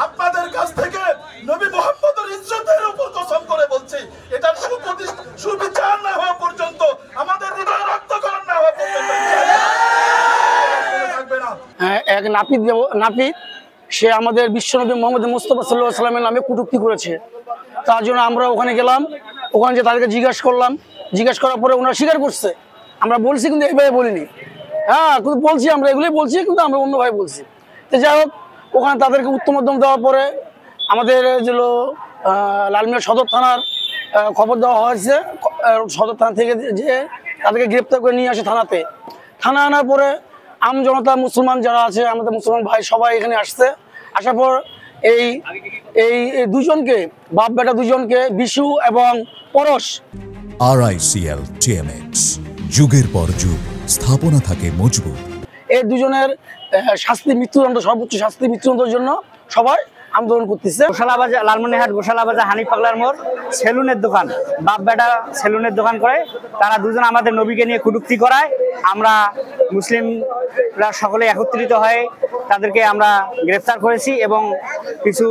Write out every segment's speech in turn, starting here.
আপনাদের কাছ থেকে নবী মুহাম্মদের ইজ্জতের উপর কসম করে বলছি, এটা সুবিচার না হওয়া পর্যন্ত, আমাদের হৃদয় রক্তকরণ না হওয়া পর্যন্ত থাকবে না। এক নাপিত সে আমাদের বিশ্বনবী মোহাম্মদ মুস্তাফা সাল্লাল্লাহু আলাইহি ওয়াসাল্লামের নামে কটূক্তি করেছে। তার জন্য আমরা ওখানে গেলাম, ওখানে যে তাদেরকে জিজ্ঞাসা করলাম, জিজ্ঞাসা করার পরে ওনারা স্বীকার করছে। আমরা বলছি কিন্তু এইভাবে বলিনি, হ্যাঁ কিন্তু বলছি, আমরা এগুলোই বলছি কিন্তু আমরা অন্যভাবে বলছি। তো যাই হোক, ওখানে তাদেরকে উত্তম মধ্যম দেওয়ার পরে আমাদের যে লালমিয়া সদর থানার খবর দেওয়া হয়েছে, সদর থানা থেকে যে তাদেরকে গ্রেপ্তার করে নিয়ে আসে থানা আনার পরে আম জনতা মুসলমান যারা আছে, আমাদের মুসলমান ভাই সবাই এখানে আসছে। আসার পর এই দুজনকে, বাপ বেটা দুজনকে, বিশু এবং পরশ, RICL TMX, যুগের পর যুগ স্থাপনা থাকে মজবুত। এই দুজনের শাস্তি মৃত্যুদণ্ড, সর্বোচ্চ শাস্তি মৃত্যুদণ্ডের জন্য সবাই আন্দোলন করতেছে। গোশালাবাজার, লালমনিরহাট গোশালাবাজার হানিফ পাগলার মোড় সেলুনের দোকান, বাপ বেটা সেলুনের দোকান করে তারা দুজন আমাদের নবীকে নিয়ে কটূক্তি করায়। আমরা মুসলিমরা সকলে একত্রিত হয়ে তাদেরকে আমরা গ্রেফতার করেছি এবং কিছু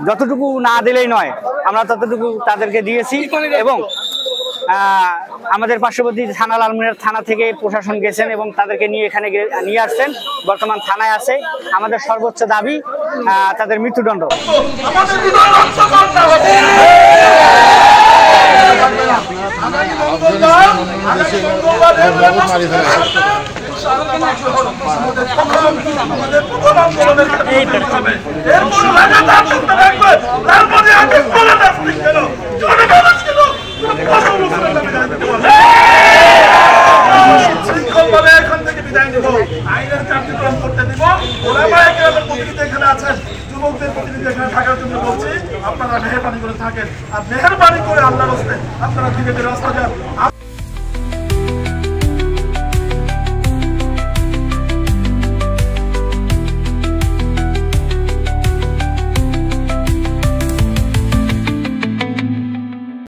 যতটুকু না দিলেই নয়, আমরা ততটুকু তাদেরকে দিয়েছি। এবং আমাদের পার্শ্ববর্তী থানা লালমনিরহাট থানা থেকে প্রশাসন গেছেন এবং তাদেরকে নিয়ে এখানে নিয়ে আসছেন। বর্তমান থানায় আছে। আমাদের সর্বোচ্চ দাবি তাদের মৃত্যুদণ্ড। এখান থেকে বিদায় নিব, আইনের কার্যক্রম করতে দিব। প্রতিনিধি এখানে আছেন, যুবকদের প্রতিনিধি এখানে থাকার জন্য বলছি, আপনারা মেহেরবানি করে থাকেন, আর মেহেরবানি করে আল্লাহর রাস্তায় আপনারা ধীরে ধীরে রাস্তা যান।